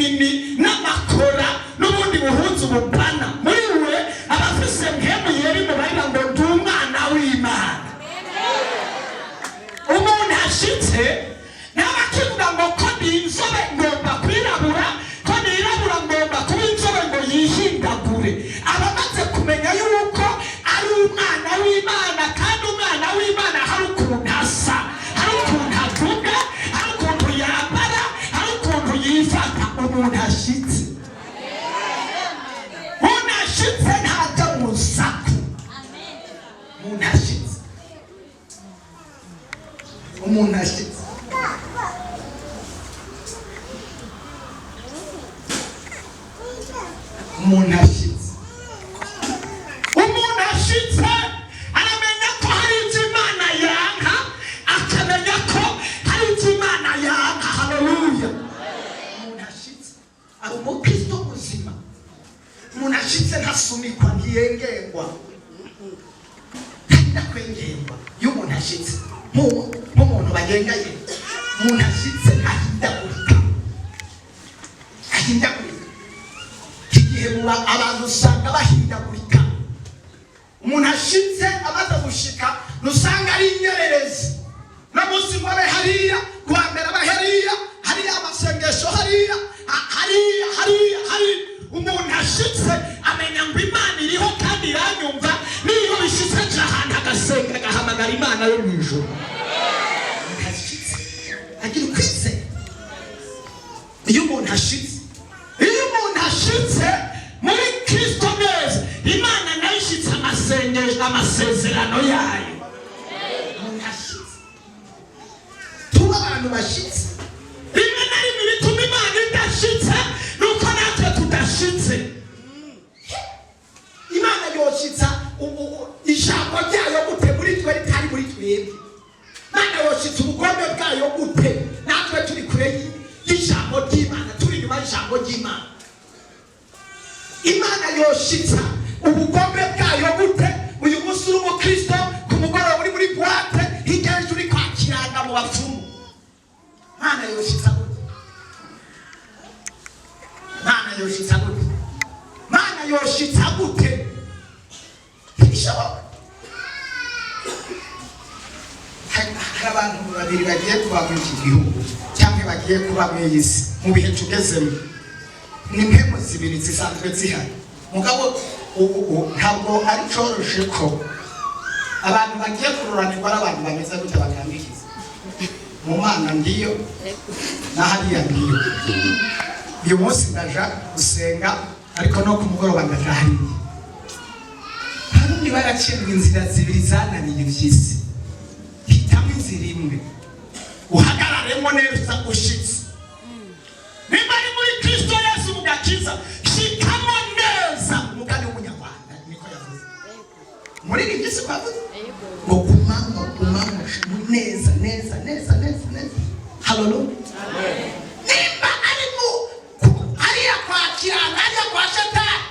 n'imini n'amakora n'ubundi buhunzi bupana muri we abafise mpemu yeri mu barira ngo ndi umwana w'Imana. Umuntu ashitse n'abakivuga ngo ko ndi inzobe ngomba kwirabura, ko nirabura ngomba kuba inzobe ngo yihindagure. Abamaze kumenya yuko ari umwana w'Imana, kandi umwana w'Imana hari ukuntu asa, hari ukuntu avuga, hari ukuntu yambara, hari ukuntu yifata. Umuntu ashitse, umuntu ashitse ntajya mu saku. Umuntu ashitse, umuntu ashitse, umuntu ashitse, umuntu ashitse aramenya ko hari icyo Imana yanka, akamenya ko hari icyo Imana yanka. Haleluya. Umuntu ashitse ari umukristo muzima. Umuntu ashitse ntasunikwa, ntiyengengwa, ntakwengerwa. Iyo umuntu ashitse nk'umuntu bagengaye, umuntu ashitse ahindagurika, ahindagurika. Igihe abantu usanga bahindagurika. Umuntu ashitse amaze gushika nusanga ari inyererezi. No munsi ngo abe hariya, kuwa mbere abe hariya, hariya amasengesho hariya, hariya. Umuntu ashitse amenya ngo Imana iriho kandi iranyumva. Niyo bishitse nje ahantu agasenga agahamagara Imana yo mwijuru. Ashitse agira ukwizera. Iyo umuntu ashitse muri Kristo neza, Imana nayo ishitse amasezerano yayo. Umuntu ashitse, tuba abantu bashitse. Rimwe na rimwe bituma Imana idashitse nuko natwe tudashitse. Imana yoshitsa ijambo ryayo gute muri twe ritari muri twebwe? Imana yoshitsa ubugombe bwayo gute natwe turi kure y'ijambo ry'Imana, turi nyuma y'ijambo ry'Imana? Imana yoshitsa ubugombe bwayo gute uyu munsi uri umukristo, ku mugoroba uri muri boîte, hirya y'ejo uri kwakirana mu bapfumu? Imana yoshitsa gute? Imana yoshitsa gute? Imana yoshitsa gute? Bishoboka. Hari abantu babiri bagiye kuba muri iki gihugu cyangwa bagiye kuba mu isi mu bihe tugezemo. Ni impemu zibiri zisanzwe zihari. Mugabo ntabwo ari coroshe ko abantu bagiye kururanirwa n'abantu bameze gute bakambikiza. Mu Mana ndiyo na hariya ndiyo. Uyu munsi ndaja gusenga, ariko no ku mugoroba ndaja hariya. Harundi baracibwa inzira zibiri zananiye ivy'isi. Hitamo inzira imwe uhagararemo neza ushitse. Nimba ari muri Kristo Yesu mugakiza, shikamo neza. Umugani w'umunyarwanda niko yavuze. Muri iki gisi kwavuze ngo kumamo neza. Haleluya. Amen. Nimba ari ariya kwakirana, ariya kwa Shetani,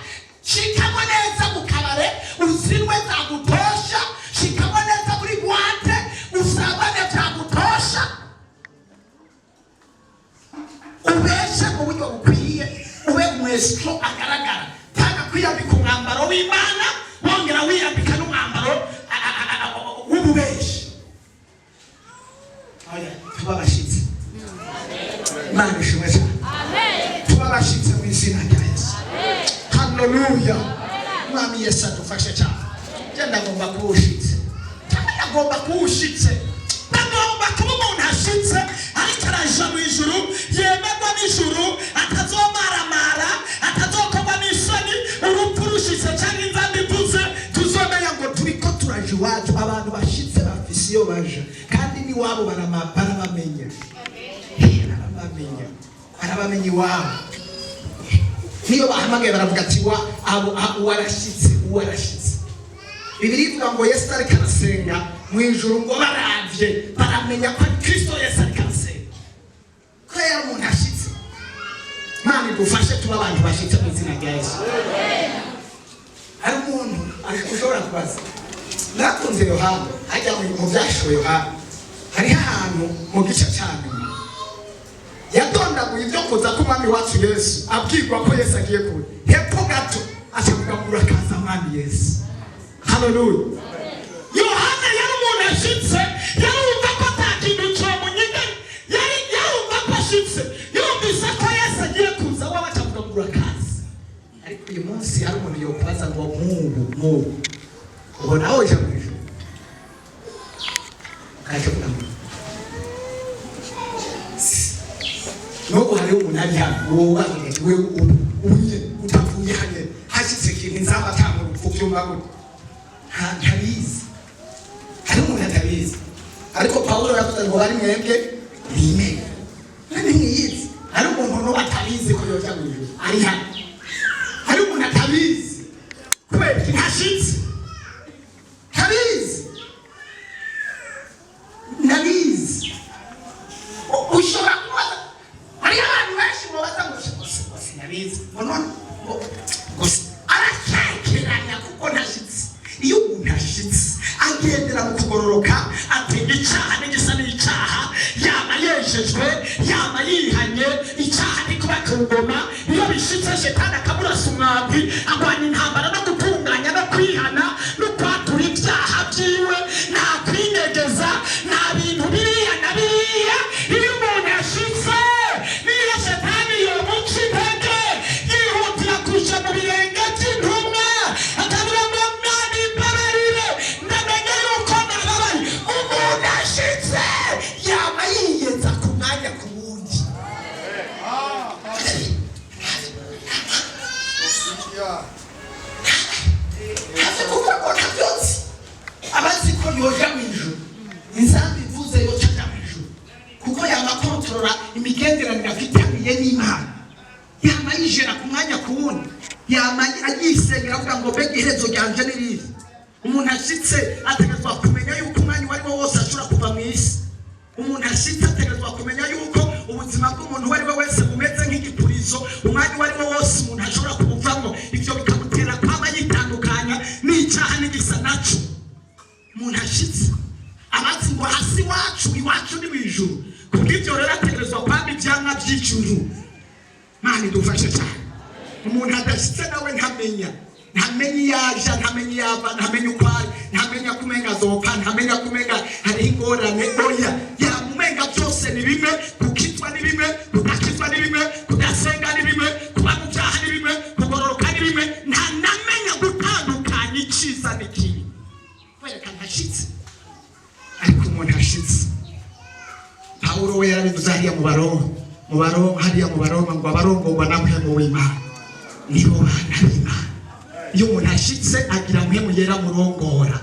shikamo neza mu kabare, uzinwe zagutosha. Shikamo neza muri boîte, usabane byagutosha. Ubeshe mu buryo bukwiye, ube umwesitro agaragara. Tanga kwiyambika umwambaro w'Imana, wongera wiyambika n'umwambaro w'ububeshi. Tuba bashitse. Imana ishimwe cyane. Tuba bashitse mu izina rya Yesu. Haleluya. Mwami Yesu adufashe cyane. Ndagomba kuwushitse. Ndagomba kuwushitse. Ndagomba kuba umuntu ashitse ariko araja mu ijuru, yemerwa n'ijuru, atazomaramara, atazokorwa n'isoni. Urupfu rushitse cyangwa inzamba ivuze, tuzomenya ngo turiko turaje iwacu. Abantu bashitse bafise iyo baja, kandi n'iwabo barabamenya. Barabamenya iwabo. Niyo bahamagaye baravuga ati warashitse. Bibiliya ivuga ngo Yesu ariko arasenga mu ijuru, ngo baravye baramenya ko Kristo Yesu ariko arasenga. Ko yari umuntu ashitse. Imana idufashe tuba abantu bashitse mu izina rya Yesu. Hari umuntu ushobora kubaza, nakunze Yohana, hajya mu byashoye Yohana, hari ahantu mu gice cyane yadona atondaguye ibyo kuza k'umwami wacu Yesu abwirwa ko Yesu agiye kuza hepfo gato acavuga ngo urakaza mwami Yesu. Haleluya. Yohana yari umuntu ashitse, yarumva ko atakintu cyomunyiga, yarumva ko ashitse, yumvise ko Yesu agiye kuza waba acavuga ngo urakaza. Ariko uyu munsi hari umuntu yokubaza ngo Mungu ubona aho uje mu ijuru akavuga ngo nuko hari umuntu ari hano wowe unye utavuye hano hashyitse ikintu nzaba atanga urupfu byumva gute ntabizi. Hari umuntu atabizi, ariko Pawulo yavuze ngo bari mwebwe nimenya nani mwiyizi. Hari umuntu no batabizi ko yoja mu ijuru ari hano. Hari umuntu atabizi kubera ntashitse tabizi nabizi ushobora kubaza. Hari abantu benshi babaza ngo sinabizi none gusa arakekeranya kuko ntashitse. Iyo umuntu ashitse agendera mu kugororoka atega icyaha n'igisa n'icyaha, yaba yejejwe yaba yihanye, icyaha ni kuba ku ngoma. Iyo bishitse Shetani akaburasa umwambi agwanya intambara no gutunganya no kwihana no kwatura ibyaha byiwe, nta kwinegeza, nta bintu biriya na biriya. Iyo umuntu ashitse niyo Shetani yomuca intege yihutira kuja mu birenge by'intumwa akavuga ngo Mwami mbabarire ndamenye yuko nababaye. Umuntu ashitse yaba yiyenza ku mwanya ku wundi. Hafi kuvuga ngo ntabyotsi abazi ko yoja mu ijuru, inzamba ivuze yoca mu ijuru, kuko yamakontorora imigenderanire afitaniye n'Imana, yama yijera ku mwanya ku wundi, yama ayisengera avuga ngo mbega iherezo ryanje ni rihe. Umuntu ashitse ategerezwa kumenya yuko umwanya uwo ari wo wose ashobora kuva mu isi. Umuntu ashitse ategerezwa kumenya yuko ubuzima bw'umuntu uwo ari we wese bumeze nk'igipurizo, umwanya uwo ari wo wose umuntu ashobora kubuvamo. Ibyo bikamutera kwaba yitandukanya n'icyaha n'igisa naco. Umuntu ashitse abazi ngo hasi iwacu ni w'ijuru, kubw'ibyo rero ategerezwa kwaba ibyamwa by'ijuru. Mana idufashe cyane. Umuntu adashitse nawe ntamenya iyaja, ntamenya iyava, ntamenya uko ari, ntamenya kumenga azopfa, ntamenya kumenga hari ingorane. Oya, yamumenga byose ni bimwe, kukitwa ni bimwe, kudakitwa ni bimwe, kudasenga ni bimwe, kuba mu byaha ni bimwe, kugororoka ni bimwe. Ntanamenya gutandukanya icyiza n'ikibi kubera ntashitse. Ariko umuntu ashitse, Pawulo we yarabivuze hariya mu Baroma ngo abarongorwa na mpemu w'Imana nibo bana b'Imana. Iyo umuntu ashitse agira mpemu yera murongora,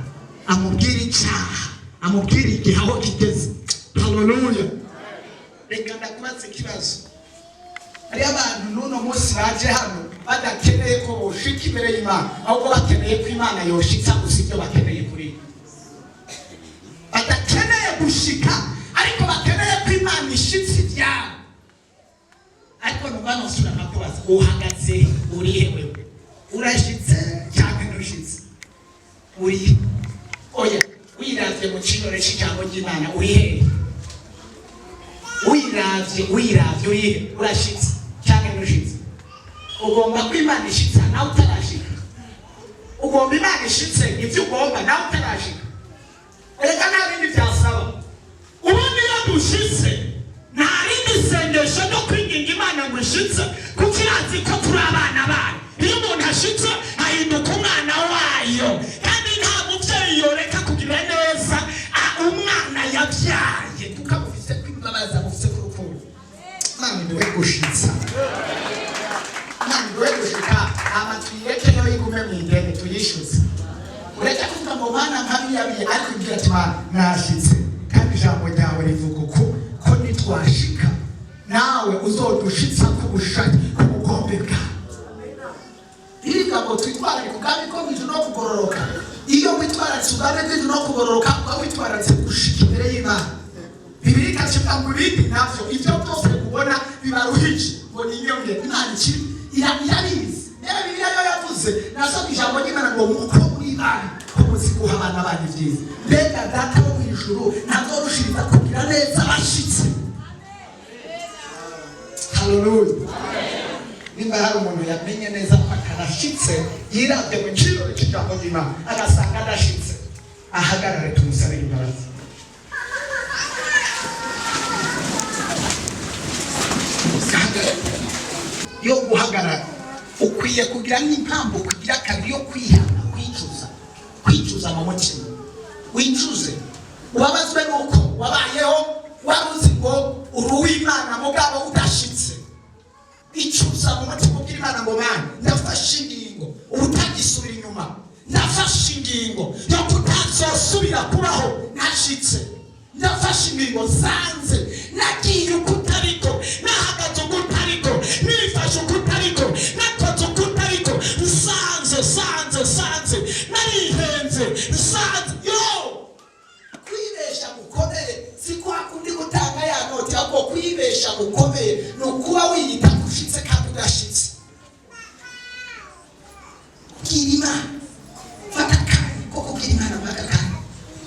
amubwira icyaha, amubwira igihe aho kigeze. Haleluya. Reka ndakubaza ikibazo. Hari abantu n'uno munsi baje hano badakeneye ko boshika imbere y'Imana, ahubwo bakeneye ko Imana yoshitsa gusa ibyo bakeneye kuri. Badakeneye gushika, ariko bakeneye ko Imana ishitsa ibyabo. Ariko nubano sura nakubaza uhagaze uri hewe, urashitse cyangwa ntushitse uri. Oya, wiravye mu kinore cy'ijambo ry'Imana uri hewe, wiravye uri urashitse cyangwa ntushitse. Ugomba ko Imana ishitsa nawe utarashika, ugomba Imana ishitse ibyo ugomba nawe utarashika. Reka nta bindi byasaba. Ubundi iyo dushitse nta rindi sengesho no kwinginga Imana ngo ishitse, kuko irazi ko turi abana bayo. Iyo umuntu ashitse ahinduka umwana wayo, kandi nta mubyeyi yoreka kugira neza umwana yabyaye tukamufise kwimbabaza, mufise ku rukundo. Imana niwe gushitsa, Imana niwe gushika. Amatwireke yo yigume mu ideni tuyishuze. Ureka kuvuga ngo Mana nkabiyabiye, ariko ibwira ati Mana nashitse, kandi ijambo ryawe rivuga ko nitwashika nawe uzodushitsa ku bushake ku bugombe bwawe. Iriga ngo twitwararike ubwami ko mu ijuru no kugororoka. Iyo witwararitse ubwami bw'ijuru no kugororoka, uba witwararitse gushika imbere y'Imana. Bibiliya ikavuga ngo ibindi navyo ibyo byose kubona bibaruhije ngo ni inyonge. Imana irabizi. Rero Bibiliya yo yavuze, nasoma ijambo ry'Imana ngo muko muri Imana ko muzi guha abana banyu ibyiza. Mbega data wo mu ijuru ntazorushiriza kugira neza abashitse. haleluya. Nimba hari umuntu yamenye neza akarashitse yiravye mu kirori cy'ijambo ry'Imana agasanga adashitse, ahagarare tumusabire imbabazi. Yo guhagarara ukwiye kugira n'impamvu, kugira kabiri yo kwihana, kwicuza mu mutima, wicuze ubabazwe nuko wabayeho waruzi ngo uruw'Imana mugabo udashitse. Icuza mu mutima ugira Imana ngo Mana ndafashe ingingo utagisubira inyuma, ndafashe ingingo yo kutazosubira kubaho nashitse, ndafashe ingingo zanze, nagiye ukutariko, nahagaze ukutariko, nifashe ukutariko, nakoze ukutariko, sanze narihenze, sanze yo kwibesha gukomeye si kwa kundi gutanga ya noti, ahubwo kwibesha gukomeye ni ukuba wiyita ushitse kandi udashitse. Kugira Imana fata akanya ko kugira Imana fata akanya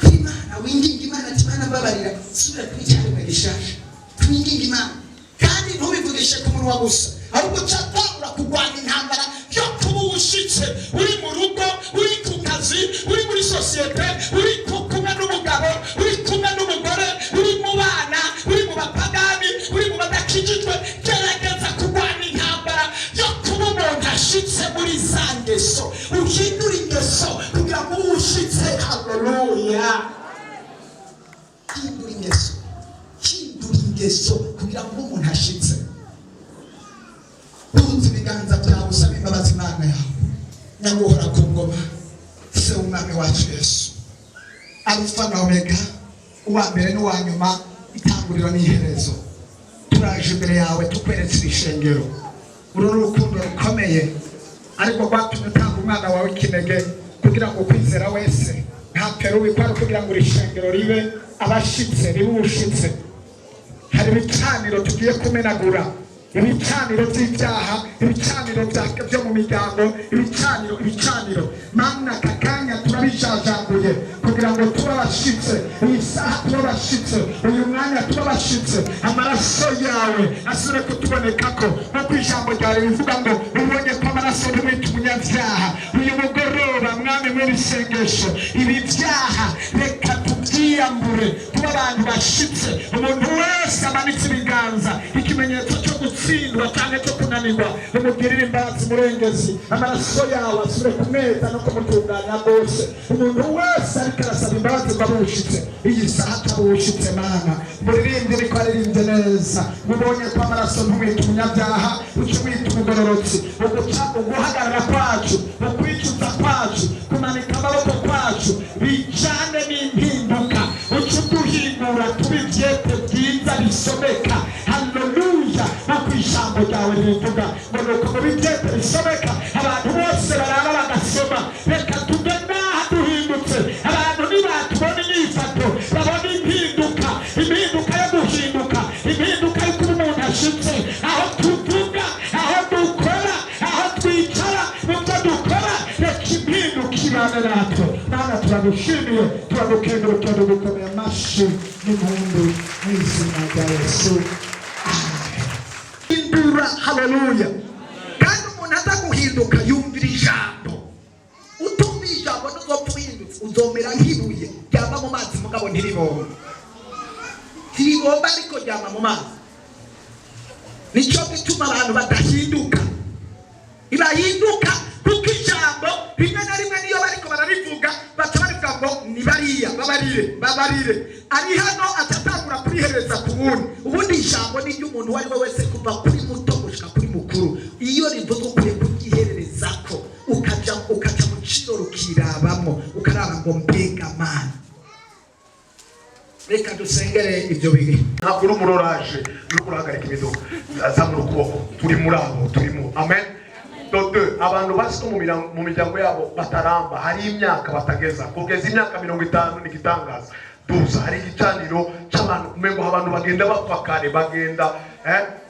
kugira Imana, winginga Imana ati Mana mbabarira, subira kuri cyane mwagishaje, twinginga Imana kandi ntubivugishe ku munwa gusa, ahubwo cyatangura kurwanya intambara yo kuba ushitse, uri mu rugo, uri ku kazi, uri muri sosiyete, uri kumwe n'umugabo, uri kumwe n'umugore, uri mu bana, uri mu bapagani, uri mu badakijijwe. Gerageza kurwanya intambara yo kuba umuntu ashitse muri za ngeso, uhindura ingeso kugira ngo ube ushitse. Haleluya. Hindura ingeso kugira ngo ube umuntu ashitse. Tuzi ibiganza byawe usaba imbabazi Imana yawe, nyaguhora ku ngoma, se umwami wacu Yesu, Alfa na Omega, uwa mbere n'uwa nyuma, itanguriro n'iherezo. Turaje imbere yawe tukweretse ishengero, uru rukundo rukomeye ariko rwatumye utanga umwana wawe ikinege kugira ngo kwizera wese ntapere ubikwara, kugira ngo ishengero ribe abashitse, ribe ubushitse. Hari ibicaniro tugiye kumenagura, ibicaniro by'ibyaha, ibicaniro byo mu miryango, ibicaniro Mana kakanya turabijajambuye kugira ngo tuba bashitse, iyi saha tuba bashitse, uyu mwanya tuba bashitse. Amaraso yawe asure kutubonekako, nk'uko ijambo ryawe rivuga ngo ubonye ko amaraso y'umwita umunyabyaha. Uyu mugoroba mwami muri sengesho, ibi byaha reka tubyiyambure, tuba abantu bashitse. Umuntu wese amanitse ibiganza, ikimenyetso cyo gutsindwa cyane cyo kunanirwa, umugirire imbabazi murengezi. Amaraso yawe asure kumeza no kumutunganya rwose. Umuntu wese ariko arasaba imbabazi ngo abushitse, iyi saha atabushitse Mana muririmbye ariko aririmbye neza. Mubonye ko amaraso ntumwita umunyabyaha, uca umwita umugororotsi. Uguhagarara kwacu, ukwicuza kwacu, kumanika amaboko kwacu bijane n'impinduka, uca uduhindura tuba ivyete byiza bisomeka. Haleluya. Nk'uko ijambo ryawe rivuga ngo nuko mu bivyete bisomeka abantu bose baraba bagasoma. Reka tuge naha duhindutse, abantu nibatubona inyifato babona impinduka yo guhinduka, impinduka yo kuba umuntu ashitse. Aho tuvuga, aho dukora, aho twicara, mu byo dukora, reka impinduka ibane natwe. Mana turagushimiye, turagukengurukira, tugukomeye amashyi n'impundu mu izina rya Yesu. Hindura. Haleluya. Kandi umuntu aza guhinduka yumvira ijambo. Utumvira ijambo n'uzopfa uhindutse uzomera nk'ibuye ryama mu mazi mugabo ntiribomba ariko ryama mu mazi. Nicyo gituma abantu badahinduka, ibahinduka kuko ijambo rimwe na rimwe niyo bariko bararivuga baca barivuga ngo ni bariya babarire. Ari hano atatangura kurihereza ku wundi. Ubundi ijambo ni ry'umuntu uwo ari we wese kuva kuri muto gushika kuri mukuru. Iyo rivuze ukwiye kugihererezako, ukaja mu ciro rukirabamo, ukaraba ngo mbega Mana. Reka dusengere ibyo bihe. Ntabwo uri umuroraje uri kurahagarika imiduga, zamura ukuboko, turi muri abo, turimo. Amen. Dodo abantu basito mu miryango yabo bataramba, hari imyaka batageza, kugeza imyaka 50 ni gitangaza. duza hari igicaniro cy'abantu umengo abantu bagenda bapfa kare bagenda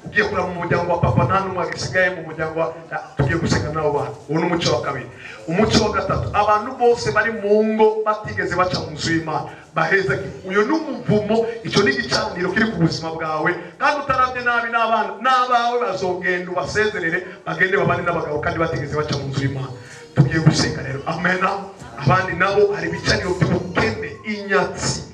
ugiye kura mu muryango wa papa nta n'umwe agisigaye mu muryango wa tugiye gusenga nabo bantu. Uwo ni umuco wa kabiri. Umuco wa gatatu, abantu bose bari mu ngo batigeze baca mu nzu y'Imana baheza. Uyo ni umuvumo, icyo ni igicaniro kiri ku buzima bwawe, kandi utaravye nabi n'abana n'abawe bazogenda ubasezerere bagende babane n'abagabo kandi batigeze baca mu nzu y'Imana. Tugiye gusenga rero, amena. Abandi nabo hari ibicaniro by'ubukene, inyatsi,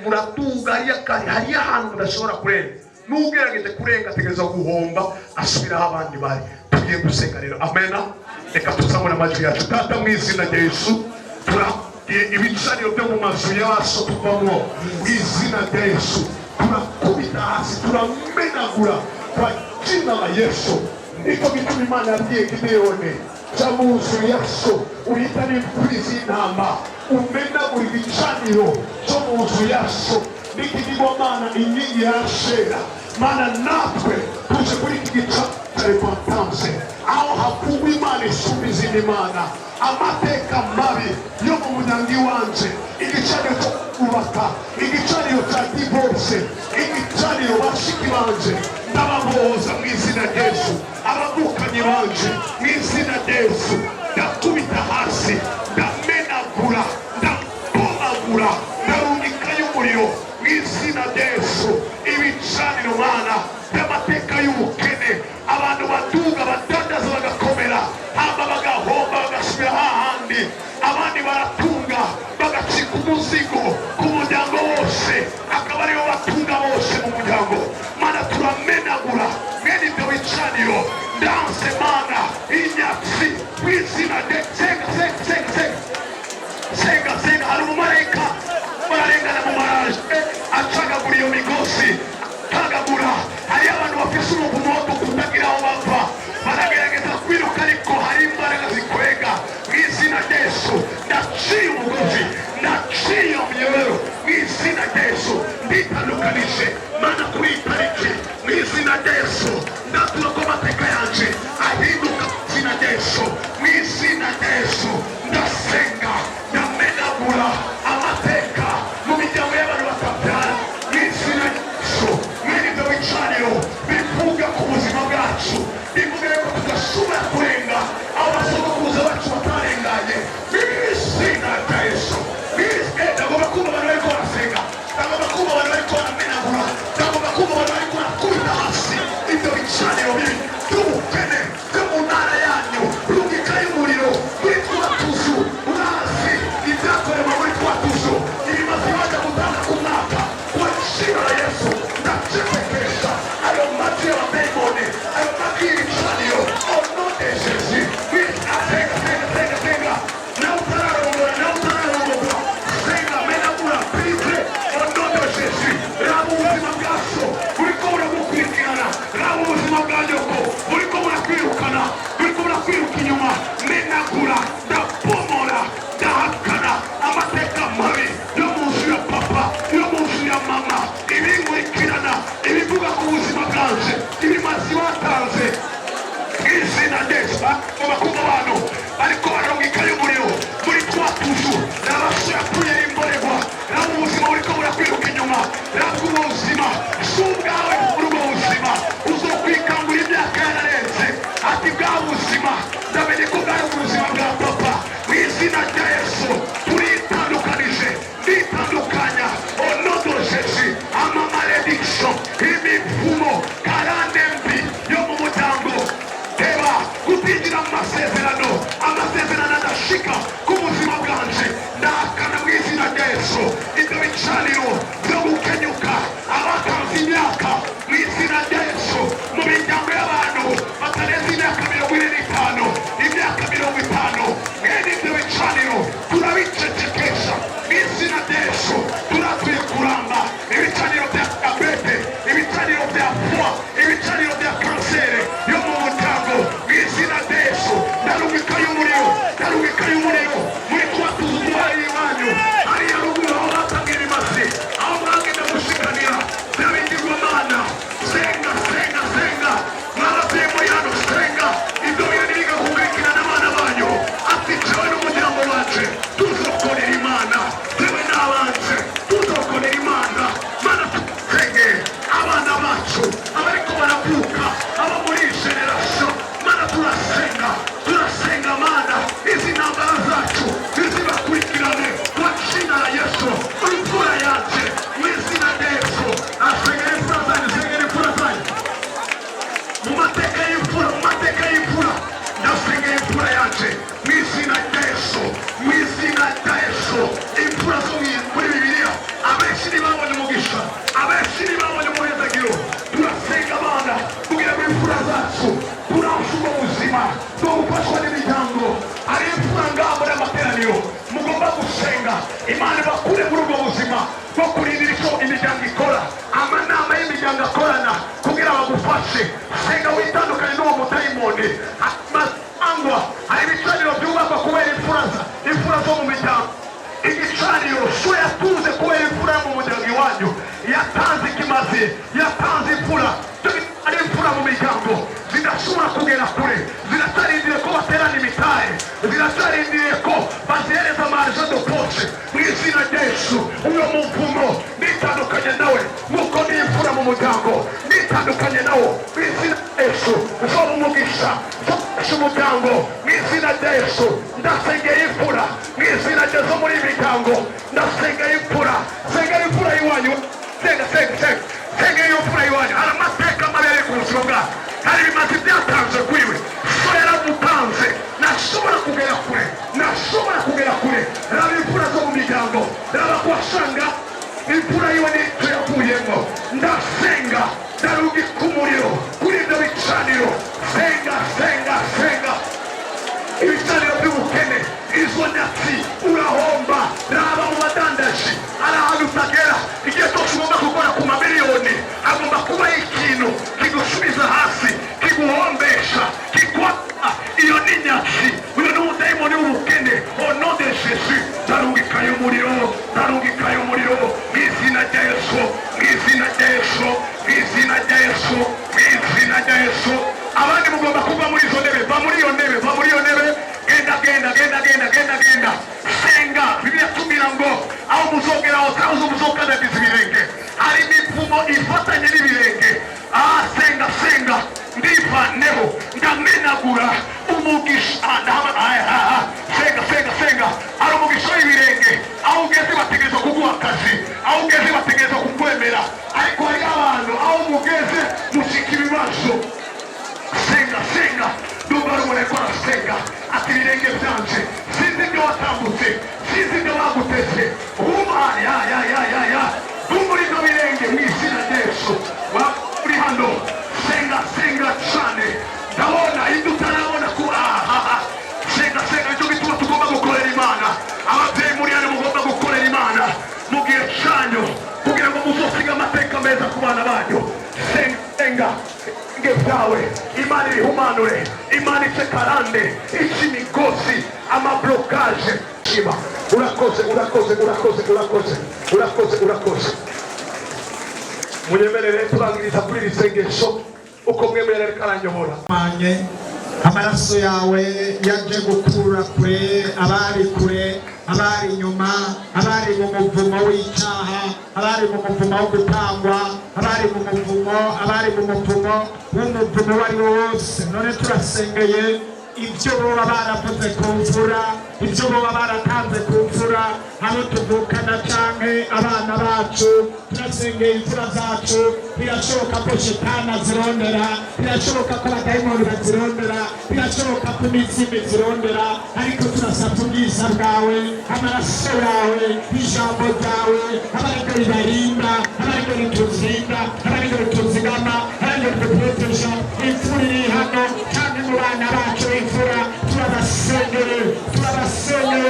muratuga hariya ahantu mudashobora kurenga, n'ugerageje kurenga ategereza guhomba asubiraho abandi bari. Tugiye gusenga rero, amena. Reka tuzamure amajwi yacu. Data mu izina rya Yesu, ibicaniro byo mu mazu y'abaso tuvamo mu izina rya Yesu, turakubita hasi, turamenagura kwa jina la Yesu. Niko bituma Imana yabwiye Gideyoni, jya mu nzu ya so uhitane imfura z'intama umenagura ibicaniro cyo mu nzu ya so. Nikigirwamana inkingi ya Ashera, Mana natwe tuje kuri iki gicaniro cya repentance, aho hakugwa Imana isumba izindi mana, amateka mabi yo mu muryango iwanje, igicaniro cyo kubaka, igicaniro cya divorce, igicaniro bashiki banje ndababoza mu izina rya Yesu, abavukanyi banje mu izina rya Yesu, ndakubita hasi, ndamenagura, ndabomagura, ndarungika y'umuriro mu izina rya Yesu. Ibicaniro Mana by'amateka y'ubukene, abantu baduga badandaza bagakomera, hama bagahomba bagasubira hahandi, abandi baratunga bagacika umuzigo ku muryango wose, akaba aribo batunga bose mu muryango. Mana turamenagura mwene ibyo bicaniro, ndanse Mana inyatsi mu izina rya senga. Hari umumarayika bararengana mu maraje acagagura iyo migozi, acagagura. Hari abantu bafise umuvumo wo kutagira aho bava, baragerageza kwiruka ariko hari imbaraga zikwega mu izina rya Yesu. Ndaciye umugozi, ndaciye umuyoboro mu izina rya Yesu, nditandukanije Mana kuri iyi tariki mu izina rya Yesu. Ndatura ko amateka yanje ahinduka mu izina rya Yesu, mu izina rya Yesu. Ndasenga, ndamenagura amateka mu miryango y'abantu batabyara mu izina rya Yesu. Mwene ibyo bicaniro bivuga ku buzima bwacu, bivuga yuko tudashobora kurenga aho basogokuruza bacu batarenganye mu izina rya Yesu. Ndagomba kumva abantu bariko barasenga, ndagomba kumva abantu bariko baramenagura, ndagomba kumva abantu bariko barakubita hasi ibyo bicaniro bibi by'ubukene byo mu ntara yanyu. Rungika y'umuriro muri twa tuzu, urazi ibyakorewe muri twa tuzu, ibimaze baje gutanga ku mwaka kwa jina la Yesu. Ndacecekesha ayo majwi y'abadayimoni, ayo majwi y'ibicaniro onote Jesu. Senga nawe utararongora, nawe utararongora, senga menagura prive onote Jesu. Rabu yatanze imfura ari imfura mu miryango zidashobora kugera kure ziratarindiriye ko baterana imitahe ziratarindiriye ko bazihereza amarezo do poche mu izina rya Yesu uyo muvumo nitandukanye nawe nk'uko ni imfura mu muryango nitandukanye nawo mu izina rya Yesu uzoba umugisha ufashe umuryango mu izina rya Yesu ndasengeye imfura mu izina rya zo muri imiryango ndasengeye imfura sengeye imfura y'iwanyu sengeye imfura y'iwanyu hari amateka mabere ku buzima bwawe hari ibimazi byatanze kwiwe so yaramutanze nashobora kugera kure raba imfura zo mu miryango raba kuwasanga imfura yiwe n'icyo yavuyemo ndasenga ndarugika umuriro kuri ibyo bicaniro senga ibicaniro by'ubukene izo nyatsi urahomba raba mu badandaji hari ahantu utagera igihe cyose ugomba gukora ku mamiliyoni agomba kuba ikintu kigusubiza hasi kiguhombesha kikwaka iyo ni nyatsi uyu ni umudayimoni w'ubukene au nom de Jésus ndarungikayo umuriro mu izina rya Yesu abandi mugomba kuva muri izo ntebe va muri iyo ntebe genda senga Bibiliya tubwira ngo aho muzogera hose aho muzokandadiza ibirenge hari imivumo ifatanye n'ibirenge senga ndivaneho ndamenagura umugisha senga hari umugisha w'ibirenge aho ugeze bategereza kuguha akazi aho ugeze bategereza kukwemera ariko hari abantu aho mugeze mushika ibibazo senga ndumva ari umuntu ariko arasenga ati ibirenge byanje sinzi ibyo watambutse sinzi ibyo baguteze muri ibyo birenge mu izina rya Yesu uri hano senga cyane ndabona ibyo utarabona senga nicyo gituma tugomba gukorera Imana ababyeyi muri hano mugomba gukorera Imana mu gihe cyanyu kugira ngo muzosiga amateka meza ku bana banyu senga byawe Imana irihumanure Imana ice karande ice imigozi amablokaje urakoze munyemerere turangiriza kuri iri sengesho uko mwemerere karanyobora amaraso yawe yaje gukura kure abari inyuma abari mu muvumo w'icyaha abari mu muvumo wo gutangwa abari mu muvumo w'umuvumo wari wose none turasengeye ibyo baba baravuze ku mfura ibyo baba baratanze ku mfura abo tuvukana canke abana bacu turasengeye imfura zacu birashoboka ko shetani azirondera birashoboka ko abadayimoni bazirondera birashoboka ko imizimu izirondera ariko turasaba ubwiza bwawe amaraso yawe ijambo ryawe abariko ribarinda abariko rituzinda abariko rituzigama abariko rituproteja imfura iri hano kandi mu bana bacu imfura turabasengere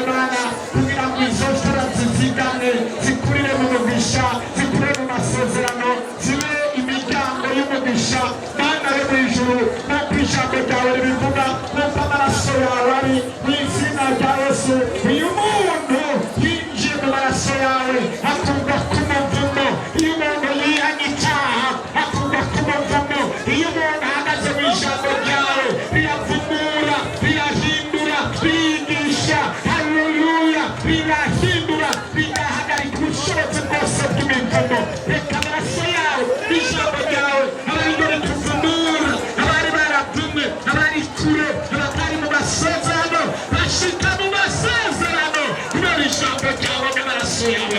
Mana kugira ngo izo mfura zizigane zikurire mu mugisha zikurire mu masezerano zibe imiryango y'umugisha Mana yo mu ijuru nk'uko ijambo ryawe ribivuga nk'uko amaraso yawe ari mu izina rya Yesu uyu muntu yinjiye mu maraso yawe akumva ku muvumo iyo umuntu yihanye icyaha akumva ku muvumo iyo umuntu ahagaze mu ijambo ryawe riyavumura riyahindura riyigisha haleluya rirahindura rigahagarika ubushobozi bwose bw'imivumo reka amaraso yawe n'ijambo ryawe abarigore tuvumura abari baravumwe abari kure abatari mu masezerano bashika mu masezerano kubera ijambo ryawe n'amaraso yawe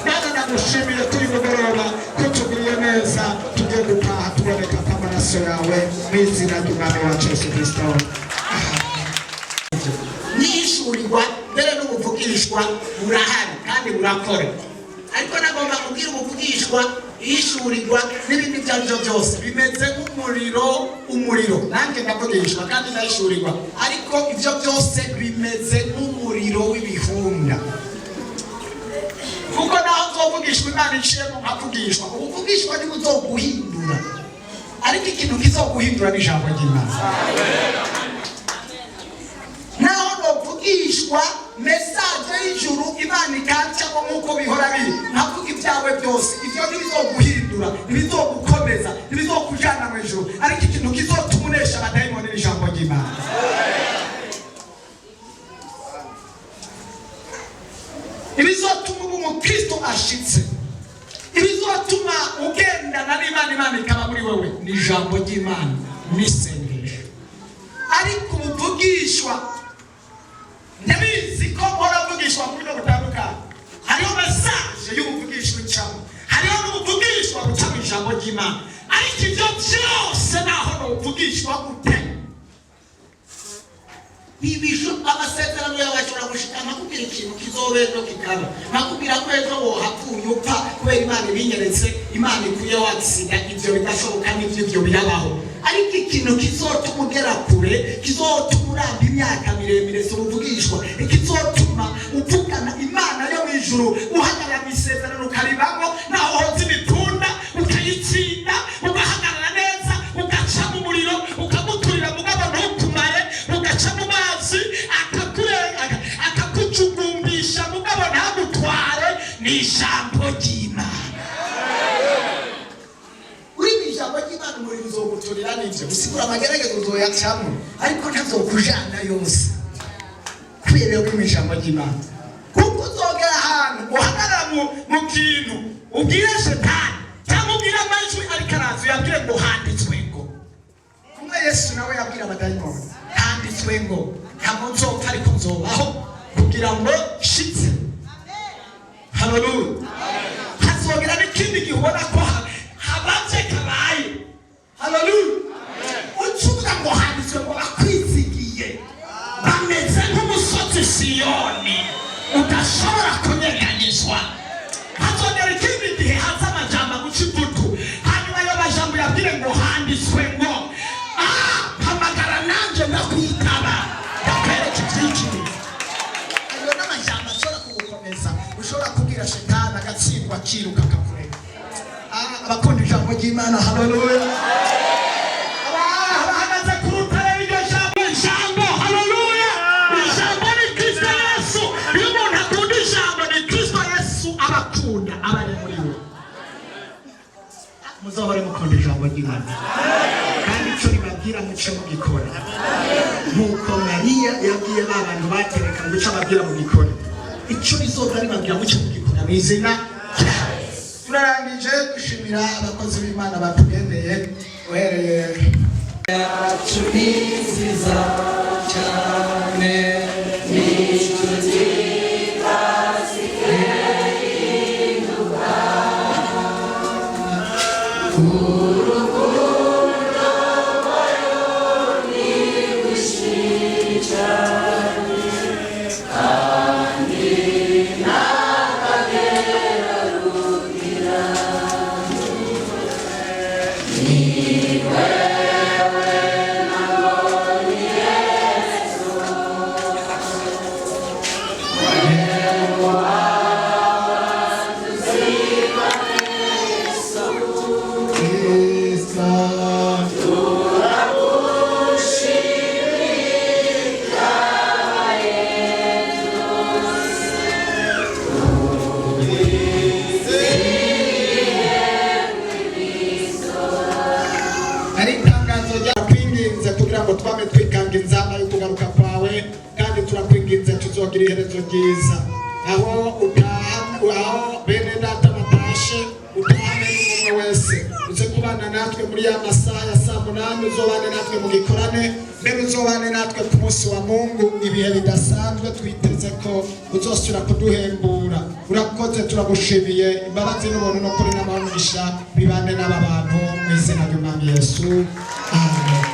Mana ndagushimire kuri mugoroba ko tugiriye neza tugiye gutaha tuboneka ko amaraso yawe mu izina ry'umwami wacu Yesu Kristo nishurirwa mbere n'ubuvugishwa burahari kandi burakora ariko nagomba kubwira umuvugishwa yishurirwa n'ibindi ibyo aribyo byose bimeze nk'umuriro nanjye ndavugishwa kandi ndayishurirwa ariko ibyo byose bimeze nk'umuriro w'ibihunda kuko naho nzovugishwa Imana iciyemo nkavugishwa ubuvugishwa ntibuzoguhindura ariko ikintu kizoguhindura n'ijambo ry'Imana naho ntovugishwa mesaje y'ijuru Imana ikancamo nk'uko bihora biri nkavuga ibyawe byose ibyo ntibizoguhindura bidashitse. Ibizotuma ugendana n'Imana, Imana ikaba muri wewe ni ijambo ry'Imana n'isengesho. Ariko ubuvugishwa ndabizi ko uravugishwa mu buryo butandukanye. Hariho message y'ubuvugishwa cyangwa hariho n'ubuvugishwa buca mu ijambo ry'Imana. Ariko ibyo byose naho n'ubuvugishwa gute bibisho amasezerano y'abashobora gushika nakubwira ikintu kizobejo kikaba nakubwira ko ejo wohapfuye upfa kubera Imana ibinyeretse, Imana ikuye wagisida, ibyo bidashoboka n'ibyo birabaho. Ariko ikintu kizotuma ugera kure, kizotuma uramba imyaka miremire z'ubuvugishwa, kizotuma uvugana Imana yo mu ijuru, uhagarara mu isezerano ukaribamo, naho hoze ibitunda ukayitsinda, ugahagarara neza, ugaca mu muriro ukamuturira mugabo ntukumare, ugaca mu mazi akakucugumbisha mugabo ntagutware. Ni ijambo ry'Imana. Uri mu ijambo ry'Imana umuriro uzoguturira n'ibyo gusigura amagerageza uzoyacamo, ariko ntazokujana yose kubera ko mu ijambo ry'Imana. Kuko uzogera ahantu uhagarara mu kintu ubwire Shetani cyangwa ubwire amajwi ariko araza uyabwire ngo handitswe ngo. Kumwe Yesu nawe yabwira abadayimoni handitswe ngo ntabwo nzopfa ariko nzobaho kugira ngo shitse. Haleluya. Hazogera n'ikindi gihe ubona ko habaje kabaye. Haleluya. Ucuvuga ngo handitswe ngo bakwizigiye bameze nk'umusozi Siyoni udashobora kunyeganyizwa. Hazogera ikindi gihe haza amajambo aguca ivutu, hanyuma ayo majambo yabwire ngo handitswe ngo hamagara nanje ndakwitaba ndakwereka ibyinshi. Ayo n'amajambo ashobora kugukomeza, ushobora kubwira Shetani agatsindwa akiruka akakureka. Abakunda ijambo ry'Imana. Haleluya. Abahagaze ku rutare rw'iryo jambo. Haleluya. Ijambo ni Kristo Yesu. Iyo umuntu akunda ijambo ni Kristo Yesu abakunda abari muri we. Muzahore mukunda ijambo ry'Imana kandi icyo ribabwira muce mugikora, nk'uko Mariya yabwiye ba bantu batereka ngo icyo ababwira mugikora, icyo rizoza ribabwira muce mugikora mu izina rya Yesu. Turarangije dushimira abakozi b'Imana batugendeye uhereye yacu nziza cyane n'inshuti tuzogira iherezo ryiza. Aho bene data batashe utahane n'umwe wese uze kubana natwe muri ya masaha ya saa 8, uzobane natwe mu gikorane, mbere uzobane natwe ku munsi wa Mungu, ibihe bidasanzwe twiteze ko uzosubira kuduhembura. Urakoze, turagushimiye. Imbabazi n'ubuntu no kuri n'amagisha bibane n'aba bantu mu izina ry'Umwami Yesu. Amen.